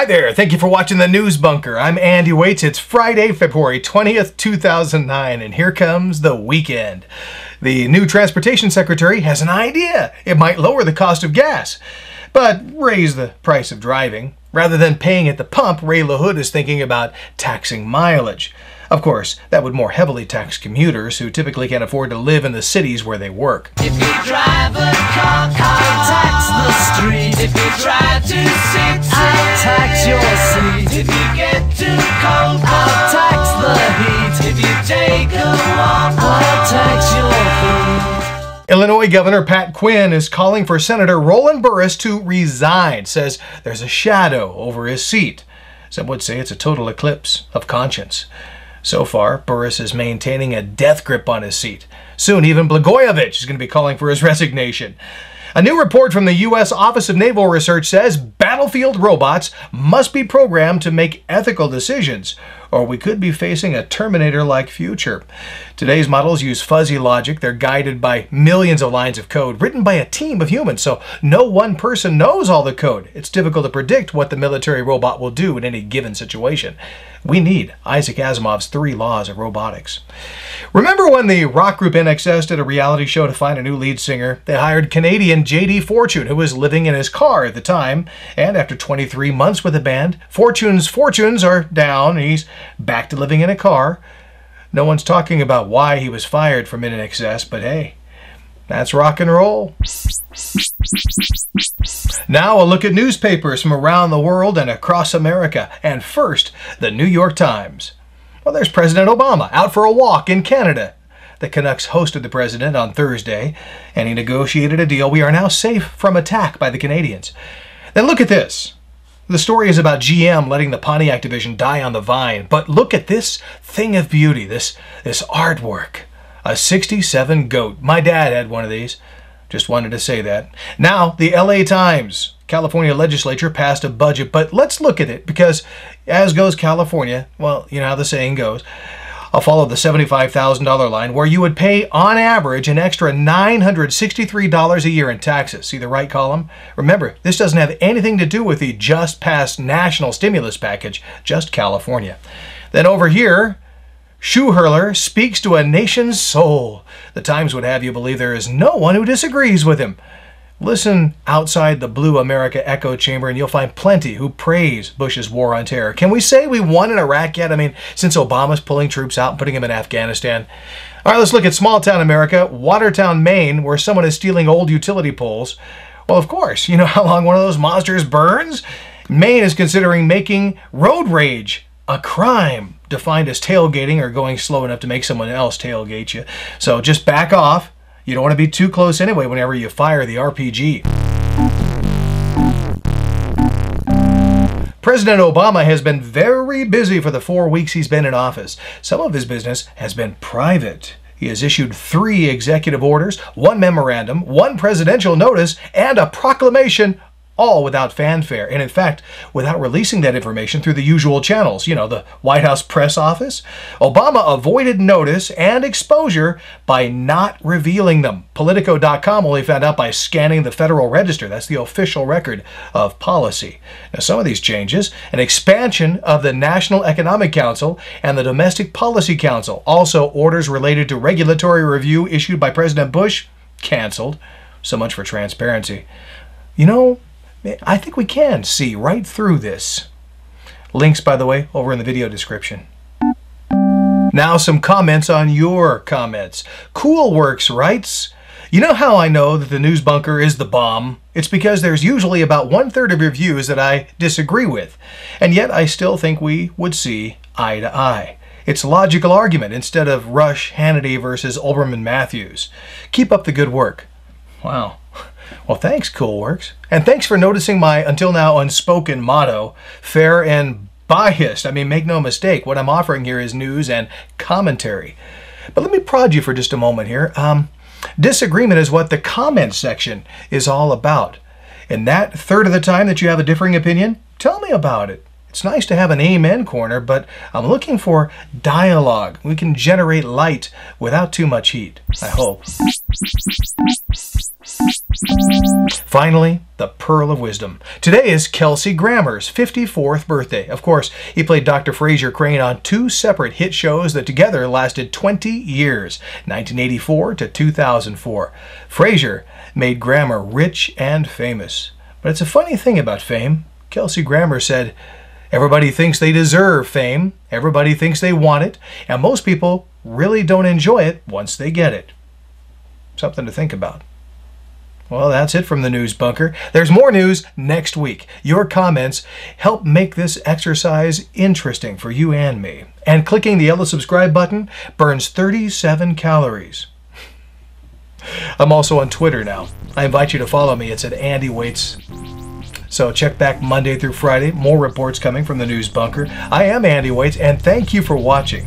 there, thank you for watching the News Bunker. I'm Andy Waits. It's Friday, February 20th, 2009, and here comes the weekend. The new Transportation Secretary has an idea. It might lower the cost of gas, but raise the price of driving. Rather than paying at the pump, Ray LaHood is thinking about taxing mileage. Of course, that would more heavily tax commuters who typically can't afford to live in the cities where they work. If you drive a car, I'll tax the street. If you drive too sick, I'll tax your seat. If you get too cold, I'll tax the heat. If you take a walk, I'll tax your food. Illinois Governor Pat Quinn is calling for Senator Roland Burris to resign. Says there's a shadow over his seat. Some would say it's a total eclipse of conscience. So far, Burris is maintaining a death grip on his seat. Soon, even Blagojevich is going to be calling for his resignation. A new report from the U.S. Office of Naval Research says battlefield robots must be programmed to make ethical decisions, or we could be facing a Terminator-like future. Today's models use fuzzy logic. They're guided by millions of lines of code written by a team of humans, so no one person knows all the code. It's difficult to predict what the military robot will do in any given situation. We need Isaac Asimov's 3 laws of robotics. Remember when the rock group INXS did a reality show to find a new lead singer? They hired Canadian J.D. Fortune, who was living in his car at the time, and after 23 months with the band, Fortune's fortunes are down, and he's back to living in a car. No one's talking about why he was fired from INXS, but hey, that's rock and roll. Now a look at newspapers from around the world and across America. And first, the New York Times. Well, there's President Obama out for a walk in Canada. The Canucks hosted the president on Thursday, and he negotiated a deal. We are now safe from attack by the Canadians. Then look at this. The story is about GM letting the Pontiac division die on the vine. But look at this thing of beauty, this artwork. A 67 goat. My dad had one of these. Just wanted to say that. Now, the LA Times. California legislature passed a budget, but let's look at it because as goes California, well, you know how the saying goes, I'll follow the $75,000 line where you would pay on average an extra $963 a year in taxes. See the right column? Remember, this doesn't have anything to do with the just passed national stimulus package, just California. Then over here, shoe hurler speaks to a nation's soul. The Times would have you believe there is no one who disagrees with him. Listen outside the Blue America echo chamber and you'll find plenty who praise Bush's war on terror. Can we say we won in Iraq yet? I mean, since Obama's pulling troops out and putting them in Afghanistan. All right, let's look at small town America, Watertown, Maine, where someone is stealing old utility poles. Well, of course, you know how long one of those monsters burns? Maine is considering making road rage a crime, defined as tailgating or going slow enough to make someone else tailgate you. So just back off. You don't want to be too close anyway whenever you fire the RPG. President Obama has been very busy for the 4 weeks he's been in office. Some of his business has been private. He has issued 3 executive orders, 1 memorandum, 1 presidential notice, and a proclamation, all without fanfare, and in fact, without releasing that information through the usual channels, you know, the White House press office. Obama avoided notice and exposure by not revealing them. Politico.com only found out by scanning the Federal Register. That's the official record of policy. Now, some of these changes, an expansion of the National Economic Council and the Domestic Policy Council, also orders related to regulatory review issued by President Bush, canceled. So much for transparency. You know, I think we can see right through this. Links, by the way, over in the video description. Now some comments on your comments. Coolworks writes, you know how I know that the News Bunker is the bomb? It's because there's usually about 1/3 of reviews that I disagree with, and yet I still think we would see eye to eye. It's a logical argument instead of Rush, Hannity versus Olbermann Matthews. Keep up the good work. Wow. Well, thanks, Coolworks. And thanks for noticing my, until now, unspoken motto, fair and biased. I mean, make no mistake, what I'm offering here is news and commentary. But let me prod you for just a moment here. Disagreement is what the comment section is all about. And that 1/3 of the time that you have a differing opinion, tell me about it. It's nice to have an amen corner, but I'm looking for dialogue. We can generate light without too much heat, I hope. Finally, the pearl of wisdom. Today is Kelsey Grammer's 54th birthday. Of course, he played Dr. Frasier Crane on 2 separate hit shows that together lasted 20 years, 1984 to 2004. Frasier made Grammer rich and famous. But it's a funny thing about fame. Kelsey Grammer said, "Everybody thinks they deserve fame, everybody thinks they want it, and most people really don't enjoy it once they get it." Something to think about. Well, that's it from the News Bunker. There's more news next week. Your comments help make this exercise interesting for you and me. And clicking the yellow subscribe button burns 37 calories. I'm also on Twitter now. I invite you to follow me. It's at Andy Waits. So check back Monday through Friday. More reports coming from the News Bunker. I am Andy Waits, and thank you for watching.